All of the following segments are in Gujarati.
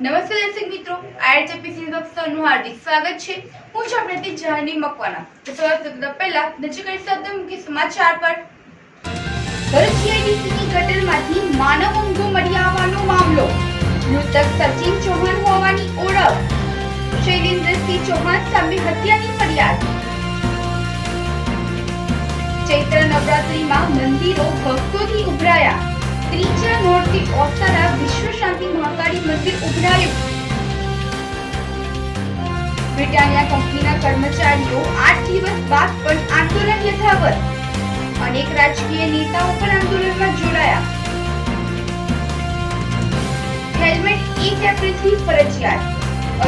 નમસ્તે દર્શક મિત્રો, આઈઆરજેપીસી ન્યૂઝનું હાર્દિક સ્વાગત છે। હું છું પ્રતિક જહાની મકવાના। તો સૌથી પહેલા નજીક શબ્દ મુખ્ય સમાચાર પર ભરૂચ જીઆઈડીસીની ગટરમાંથી માનવ અંગો મળી આવવાનો મામલો। મૃતક સચિન ચૌહાણ હોવાની ઓળખ। શૈલેન્દ્રસિંહ ચૌહાણ સામે હત્યાની ફરિયાદ। ચૈત્ર નવરાત્રિમાં મંદિરો ભક્તોથી ઉભરાયા। ત્રીજા નોરથી ઓસારા વિશ્વ શાંતિ મહાકાળી મંદિર ઉભરાયું। બ્રિટાનિયા કંપનીના કર્મચારીઓ 8 દિવસ બાદ પણ આંદોલન યથાવત। અનેક રાજકીય નેતાઓ પણ આંદોલનમાં જોડાયા। હેલ્મેટ 1 એપ્રિલથી ફરજિયાત।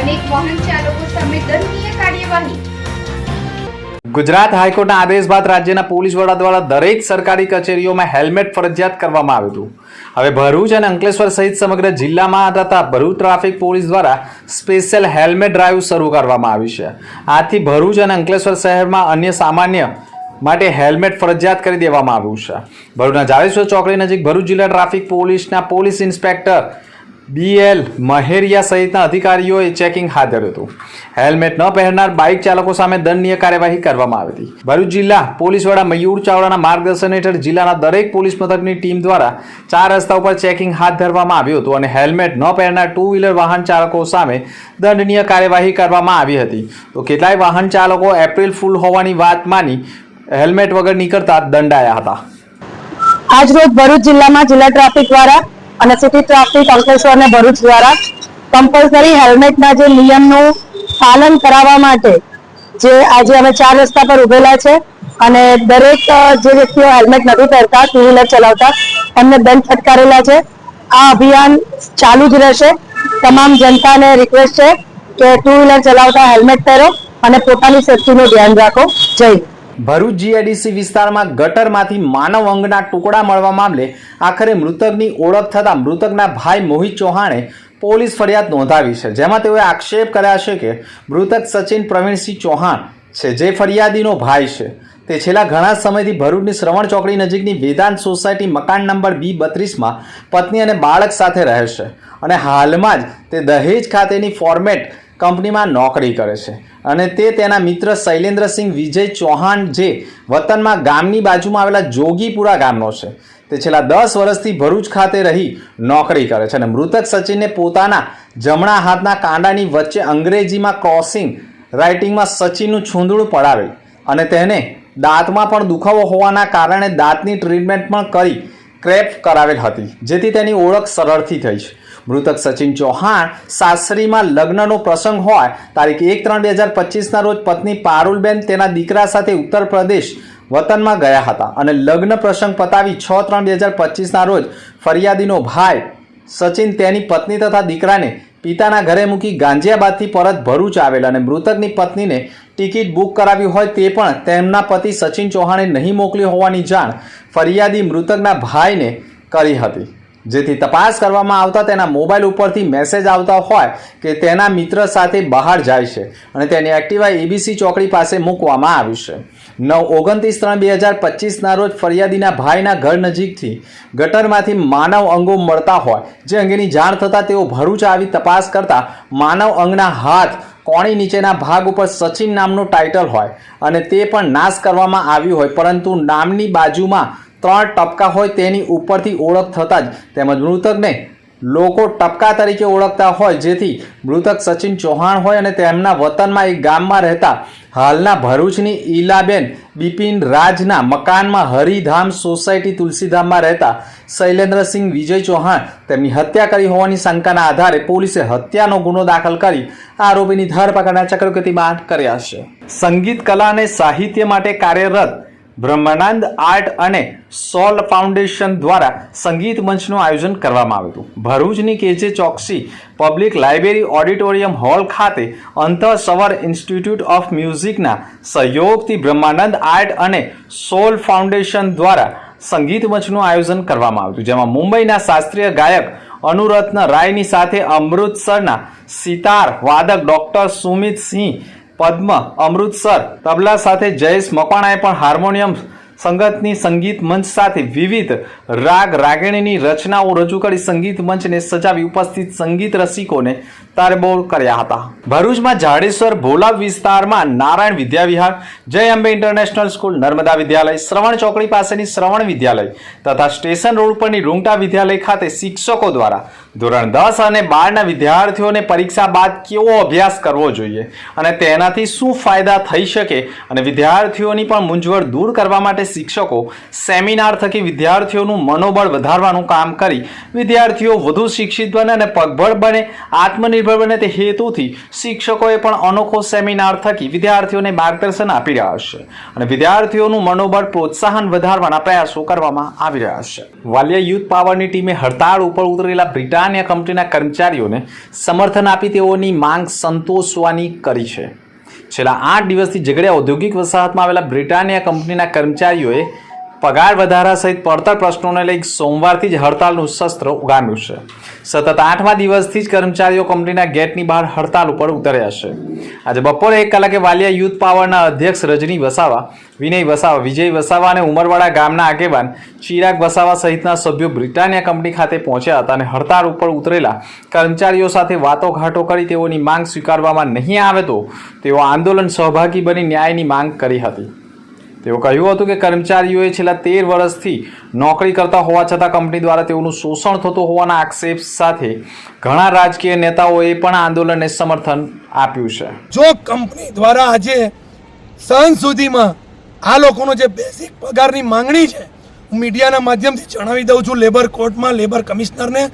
અનેક વાહન ચાલકો સામે દંડનીય કાર્યવાહી। ગુજરાત હાઈકોર્ટના આદેશ બાદ રાજ્યના પોલીસ વડા દ્વારા દરેક સરકારી કચેરીઓમાં હેલ્મેટ ફરજિયાત કરવામાં આવ્યું હતું। હવે ભરૂચ અને અંકલેશ્વર સહિત સમગ્ર જિલ્લામાં તથા ભરૂચ ટ્રાફિક પોલીસ દ્વારા સ્પેશિયલ હેલ્મેટ ડ્રાઈવ શરૂ કરવામાં આવી છે। આથી ભરૂચ અને અંકલેશ્વર શહેરમાં અન્ય સામાન્ય માટે હેલ્મેટ ફરજિયાત કરી દેવામાં આવ્યું છે। ભરૂચના જાડેશ્વર ચોકડી નજીક ભરૂચ જિલ્લા ટ્રાફિક પોલીસના પોલીસ ઇન્સ્પેક્ટર BL મહેરિયા સહિતના અધિકારીઓએ ચેકિંગ હાથ ધર્યું હતું। હેલ્મેટ ન પહેરનાર બાઇક ચાલકો સામે દંડનીય કાર્યવાહી કરવામાં આવી હતી। ભરૂચ જિલ્લા પોલીસ વડા મયુર ચાવડાના માર્ગદર્શન હેઠળ જિલ્લાના દરેક પોલીસ મથકની ટીમ દ્વારા 4 રસ્તા ઉપર ચેકિંગ હાથ ધરવામાં આવ્યું હતું અને હેલ્મેટ ન પહેરનાર 2 વ્હીલર વાહન ચાલકો સામે દંડનીય કાર્યવાહી કરવામાં આવી હતી। તો કેટલાય વાહન ચાલકો એપ્રિલ ફૂલ હોવાની વાત માની હેલ્મેટ વગર નીકળતા દંડાયા હતા। આજ રોજ ભરૂચ જિલ્લામાં જિલ્લા ટ્રાફિક દ્વારા અને સિટી ટ્રાફિક અંકલેશ્વર અને ભરૂચ દ્વારા કમ્પલસરી હેલ્મેટના જે નિયમનું પાલન કરાવવા માટે જે આજે અમે 4 રસ્તા પર ઉભેલા છે અને દરેક જે વ્યક્તિઓ હેલ્મેટ નથી પહેરતા 2 વ્હીલર ચલાવતા એમને દંડ ફટકારેલા છે। આ અભિયાન ચાલુ જ રહેશે। તમામ જનતાને રિક્વેસ્ટ છે કે 2 વ્હીલર ચલાવતા હેલ્મેટ પહેરો અને પોતાની સેફ્ટીનું ધ્યાન રાખો। જય હિન્દ। ભરૂચ જીઆઈડીસી વિસ્તારમાં ગટરમાંથી માનવ અંગના ટુકડા મળવા મામલે આખરે મૃતકની ઓળખ થતાં મૃતકના ભાઈ મોહિત ચૌહાણે પોલીસ ફરિયાદ નોંધાવી છે, જેમાં તેઓએ આક્ષેપ કર્યા છે કે મૃતક સચિન પ્રવીણસિંહ ચૌહાણ છે, જે ફરિયાદીનો ભાઈ છે, તે છેલ્લા ઘણા સમયથી ભરૂચની શ્રવણ ચોકડી નજીકની વેદાંત સોસાયટી મકાન નંબર B32માં પત્ની અને બાળક સાથે રહે છે અને હાલમાં જ તે દહેજ ખાતેની ફોર્મેટ કંપનીમાં નોકરી કરે છે અને તે તેના મિત્ર શૈલેન્દ્રસિંહ વિજય ચૌહાણ જે વતનમાં ગામની બાજુમાં આવેલા જોગીપુરા ગામનો છે, તે છેલ્લા 10 વર્ષથી ભરૂચ ખાતે રહી નોકરી કરે છે અને મૃતક સચિનને પોતાના જમણા હાથના કાંડાની વચ્ચે અંગ્રેજીમાં ક્રોસિંગ રાઇટિંગમાં સચિનનું છૂંદડું પડાવેલ અને તેને દાંતમાં પણ દુખાવો હોવાના કારણે દાંતની ટ્રીટમેન્ટ પણ કરી ક્રેપ કરાવેલ હતી, જેથી તેની ઓળખ સરળથી થઈ છે। મૃતક સચિન ચૌહાણ સાસરીમાં લગ્નનો પ્રસંગ હોય તારીખ 1/3/2025ના રોજ પત્ની પારુલબેન તેના દીકરા સાથે ઉત્તર પ્રદેશ વતનમાં ગયા હતા અને લગ્ન પ્રસંગ પતાવી 6/3/2025ના રોજ ફરિયાદીનો ભાઈ સચિન તેની પત્ની તથા દીકરાને પિતાના ઘરે મૂકી ગાંજિયાબાદથી પરત ભરૂચ આવેલ અને મૃતકની પત્નીને ટિકિટ બુક કરાવી હોય તે પણ તેમના પતિ સચિન ચૌહાણે નહીં મોકલી હોવાની જાણ ફરિયાદી મૃતકના ભાઈને કરી હતી, જેથી તપાસ કરવામાં આવતા તેના મોબાઈલ ઉપરથી મેસેજ આવતા હોય કે તેના મિત્ર સાથે બહાર જાય છે અને તેની એક્ટિવા ABC ચોકડી પાસે મૂકવામાં આવ્યું છે। 9/29/2025ના રોજ ફરિયાદીના ભાઈના ઘર નજીકથી ગટરમાંથી માનવ અંગો મળતા હોય જે અંગેની જાણ થતાં તેઓ ભરૂચ આવી તપાસ કરતા માનવ અંગના હાથ કોણી નીચેના ભાગ ઉપર સચિન નામનું ટાઇટલ હોય અને તે પણ નાશ કરવામાં આવ્યું હોય, પરંતુ નામની બાજુમાં 3 ટપકા હોય તેની ઉપરથી ઓળખ થતાં જ તેમજ મૃતકને લોકો ટપકા તરીકે ઓળખતા હોય, જેથી મૃતક સચિન ચૌહાણ હોય અને તેમના વતનમાં એક ગામમાં રહેતા હાલના ભરૂચની ઈલાબેન બિપિન રાજના મકાનમાં હરિધામ સોસાયટી તુલસીધામમાં રહેતા શૈલેન્દ્રસિંહ વિજય ચૌહાણ તેમની હત્યા કરી હોવાની શંકાના આધારે પોલીસે હત્યાનો ગુનો દાખલ કરી આરોપીની ધરપકડના ચક્રો ગતિમાન કર્યા છે। સંગીત કલા અને સાહિત્ય માટે કાર્યરત બ્રહ્માનંદ આર્ટ અને સોલ ફાઉન્ડેશન દ્વારા સંગીત મંચનું આયોજન કરવામાં આવ્યું હતું। ભરૂચની KJ Choksi public library auditorium hall ખાતે અંતઃસવર ઇન્સ્ટિટ્યૂટ ઓફ મ્યુઝિકના સહયોગથી બ્રહ્માનંદ આર્ટ અને સોલ ફાઉન્ડેશન દ્વારા સંગીત મંચનું આયોજન કરવામાં આવ્યું હતું, જેમાં મુંબઈના શાસ્ત્રીય ગાયક અનુરત્ન રાયની સાથે અમૃતસરના સિતાર વાદક ડોક્ટર સુમિત સિંહ પદ્મ, અમૃતસર તબલા સાથે જયેશ મકવાણાએ પણ હાર્મોનિયમ સંગતની સંગીત મંચ સાથે વિવિધ રાગ રાગિણીની રચનાઓ રજૂ કરી સંગીત મંચને સજાવી ઉપસ્થિત સંગીત રસિકોને તારબોળ કર્યા હતા. ભરૂચમાં જાડેશ્વર ભોલા વિસ્તારમાં નારાયણ વિદ્યાવિહાર, જય અંબે ઇન્ટરનેશનલ સ્કૂલ, નર્મદા વિદ્યાલય, શ્રવણ ચોકડી પાસેની શ્રવણ વિદ્યાલય તથા સ્ટેશન રોડ પરની રૂંગટા વિદ્યાલય ખાતે શિક્ષકો દ્વારા ધોરણ 10 અને 12ના વિદ્યાર્થીઓને પરીક્ષા બાદ કેવો અભ્યાસ કરવો જોઈએ અને તેનાથી શું ફાયદા થઈ શકે અને વિદ્યાર્થીઓની પણ મૂંઝવણ દૂર કરવા માટે શિક્ષકો સેમિનાર થકી વિદ્યાર્થીઓનું મનોબળ વધારવાનું કામ કરી વિદ્યાર્થીઓ વધુ શિક્ષિત બને અને પગભર બને, આત્મનિર્ભર બને તે હેતુથી શિક્ષકોએ પણ અનોખો સેમિનાર થકી વિદ્યાર્થીઓને માર્ગદર્શન આપી રહ્યા છે અને વિદ્યાર્થીઓનું મનોબળ પ્રોત્સાહન વધારવાના પ્રયાસો કરવામાં આવી રહ્યા છે. વાલિયા યુથ પાવરની ટીમે હડતાળ ઉપર ઉતરેલા બ્રિટાનિયા કંપનીના કર્મચારીઓને સમર્થન આપી તેઓની માંગ સંતોષવાની કરી છે. છેલ્લા 8 દિવસથી ઝઘડિયા ઔદ્યોગિક વસાહતમાં આવેલા બ્રિટાનિયા કંપનીના કર્મચારીઓએ પગાર વધારા સહિત પડતર પ્રશ્નોને લઈ સોમવારથી જ હડતાલનું શસ્ત્ર ઉગામ્યું છે. સતત 8મા દિવસથી જ કર્મચારીઓ કંપનીના ગેટની બહાર હડતાલ ઉપર ઉતર્યા છે. આજે બપોરે 1 કલાકે વાલિયા યુથ પાવરના અધ્યક્ષ રજની વસાવા, વિનય વસાવા, વિજય વસાવા અને ઉમરવાડા ગામના આગેવાન ચિરાગ વસાવા સહિતના સભ્યો બ્રિટાનિયા કંપની ખાતે પહોંચ્યા હતા અને હડતાલ ઉપર ઉતરેલા કર્મચારીઓ સાથે વાતોઘાટો કરી તેઓની માંગ સ્વીકારવામાં નહીં આવે તો તેઓ આંદોલન સહભાગી બની ન્યાયની માંગ કરી હતી. તેઓ કહ્યું હતું કે કર્મચારીઓએ છેલ્લા 13 વર્ષથી નોકરી કરતા હોવા છતાં કંપની દ્વારા તેઓનું શોષણ થતું હોવાના આક્ષેપ સાથે ઘણા રાજકીય નેતાઓએ પણ આંદોલનને સમર્થન આપ્યું છે. જો કંપની દ્વારા આજે સાંજ સુધીમાં આ લોકોનો જે બેઝિક પગારની માંગણી છે, હું મીડિયાના માધ્યમથી જણાવી દઉં છું લેબર કોર્ટમાં, લેબર કમિશનરને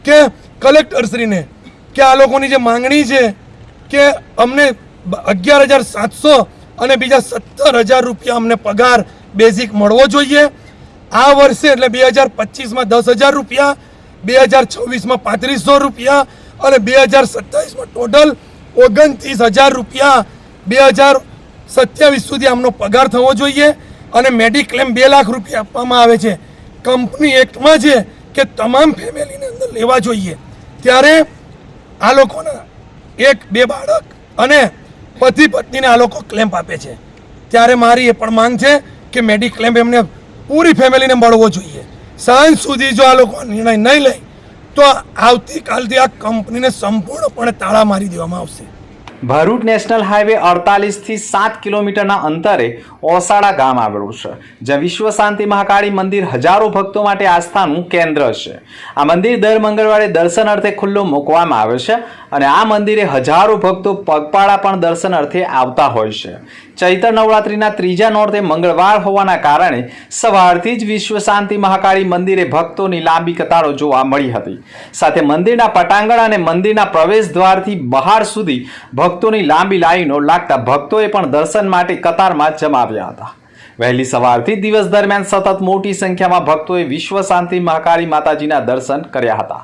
કે કલેક્ટરશ્રીને કે આ લોકોની જે માંગણી છે કે અમને 11,700 અને બીજા 17,000 રૂપિયા અમને પગાર બેઝિક મળવો જોઈએ. આ વર્ષે એટલે 2025માં 10,000 રૂપિયા, 2026માં 3,500 રૂપિયા અને 2027માં ટોટલ 29,000 રૂપિયા 2027 સુધી આમનો પગાર થવો જોઈએ અને મેડિક્લેમ 2 લાખ રૂપિયા આપવામાં આવે છે. કંપની એક્ટમાં છે કે તમામ ફેમિલીને અંદર લેવા જોઈએ. ત્યારે આ લોકોના 1-2 બાળક અને પતિ પત્નીને આ લોકો ક્લેમ્પ આપે છે. ત્યારે મારી એ પણ માંગ છે કે મેડિક્લેમ એમને પૂરી ફેમિલીને મળવો જોઈએ. સાંજ સુધી જો આ લોકો નિર્ણય નહીં લે તો આવતીકાલથી આ કંપનીને સંપૂર્ણપણે તાળા મારી દેવામાં આવશે. ભરૂચ નેશનલ હાઈવે 48 થી 7 કિલોમીટરના અંતરે ઓસાડા ગામ આવેલું છે, જ્યાં વિશ્વ શાંતિ મહાકાળી મંદિર હજારો ભક્તો માટે આસ્થાનું કેન્દ્ર છે. આ મંદિર દર મંગળવારે દર્શન અર્થે ખુલ્લું મૂકવામાં આવે છે અને આ મંદિરે હજારો ભક્તો પગપાળા પણ દર્શન અર્થે આવતા હોય છે. ચૈત્ર નવરાત્રિના 3જા નોરતે મંગળવાર હોવાના કારણે સવારથી જ વિશ્વ શાંતિ મહાકાળી મંદિરે ભક્તોની લાંબી કતારો જોવા મળી હતી. સાથે મંદિરના પટાંગણ અને મંદિરના પ્રવેશ દ્વારથી બહાર સુધી ભક્તોની લાંબી લાઈનો લાગતા ભક્તોએ પણ દર્શન માટે કતારમાં જમાવ્યા હતા. વહેલી સવારથી દિવસ દરમિયાન સતત મોટી સંખ્યામાં ભક્તોએ વિશ્વ શાંતિ મહાકાળી માતાજીના દર્શન કર્યા હતા.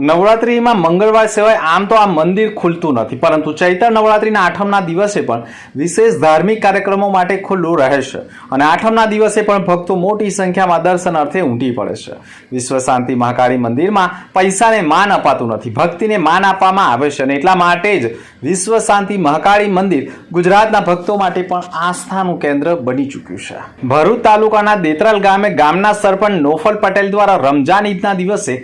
નવરાત્રિમાં મંગળવાર સિવાય આમ તો આ મંદિર ખુલતું નથી, પરંતુ ચૈત્ર નવરાત્રિના 8મના દિવસે પણ વિશેષ ધાર્મિક કાર્યક્રમો માટે ખુલ્લું રહે છે અને 8મના દિવસે પણ ભક્તો મોટી સંખ્યામાં દર્શન અર્થે ઉમટી પડે છે. વિશ્વ શાંતિ મહાકાળી મંદિરમાં પૈસાને માન અપાતું નથી, ભક્તિને માન આપવામાં આવે છે અને એટલા માટે જ વિશ્વ શાંતિ મહાકાળી મંદિર ગુજરાતના ભક્તો માટે પણ આસ્થાનું કેન્દ્ર બની ચૂક્યું છે. ભરૂચ તાલુકાના દેતરાલ ગામે ગામના સરપંચ નોફલ પટેલ દ્વારા રમજાન ઈદના દિવસે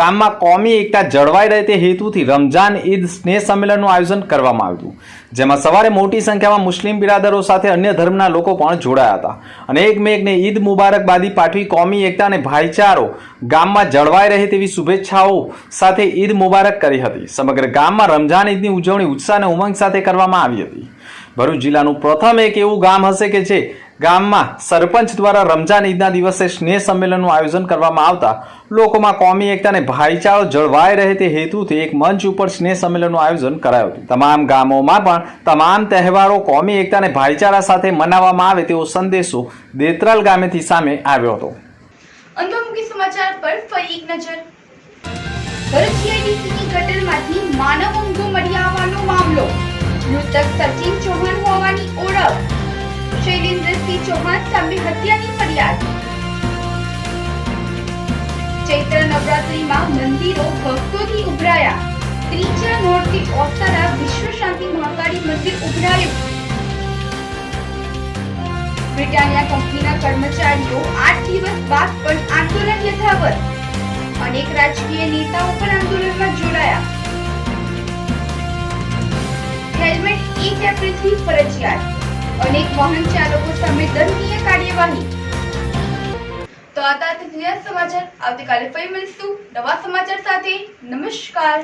ગામમાં કોમી એકતા જળવાઈ રહે તે હેતુથી રમજાન ઈદ સ્નેહ સંમેલનનું આયોજન કરવામાં આવ્યું, જેમાં સવારે મોટી સંખ્યામાં મુસ્લિમ બિરાદરો સાથે અન્ય ધર્મના લોકો પણ જોડાયા હતા અને એકમેકને ઈદ મુબારકબાદી પાઠવી કોમી એકતા અને ભાઈચારો ગામમાં જળવાઈ રહે તેવી શુભેચ્છાઓ સાથે ઈદ મુબારક કરી હતી. સમગ્ર ગામમાં રમજાન ઈદની ઉજવણી ઉત્સાહ અને ઉમંગ સાથે કરવામાં આવી હતી. ભરૂચ જિલ્લાનું પ્રથમ એક એવું ગામ હશે કે જે ગામમાં સરપંચ દ્વારા રમજાન ઈદના દિવસે સ્નેહ સંમેલનનું આયોજન કરવામાં આવતા લોકોમાં કોમી એકતા અને ભાઈચારો જળવાઈ રહે તે હેતુથી એક મંચ ઉપર સ્નેહ સંમેલનનું આયોજન કરાયું હતું. તમામ ગામોમાં પણ તમામ તહેવારો કોમી એકતા અને ભાઈચારા સાથે મનાવવામાં આવે તેવો સંદેશો દેતરાલ ગામેથી સામે આવ્યો હતો. અંતર્મુખી સમાચાર પર ફરી એક નજર. ભરૂચ જીઆઈડીસીની ગટરમાંથી માનવ અંગો મળી આવવાનો મામલો. મૃતક સચિન ચૌહાણ હોવાની ઓળખ. શૈલેન્દ્રસિંહ ચૌહાણ સામે હત્યાની ફરિયાદ. ચૈત્ર નવરાત્રિમાં મંદિરો ભક્તોથી ઉભરાયા. ત્રીજા નોરતે ઓસાડા વિશ્વ શાંતિ મહાકાળી મંદિર ઉભરાયું. બ્રિટાનિયા કંપનીના કર્મચારીઓ 8 દિવસ બાદ પણ આંદોલન યથાવત. અનેક રાજકીય નેતાઓ પણ આંદોલનમાં જોડાયા. હેલ્મેટ 1 એપ્રિલથી ફરજિયાત. અનેક વાહન ચાલકો સામે દંડનીય કાર્યવાહી. તો આ હતા સમાચાર. આવતીકાલે ફરી મળીશું નવા સમાચાર સાથે. નમસ્કાર.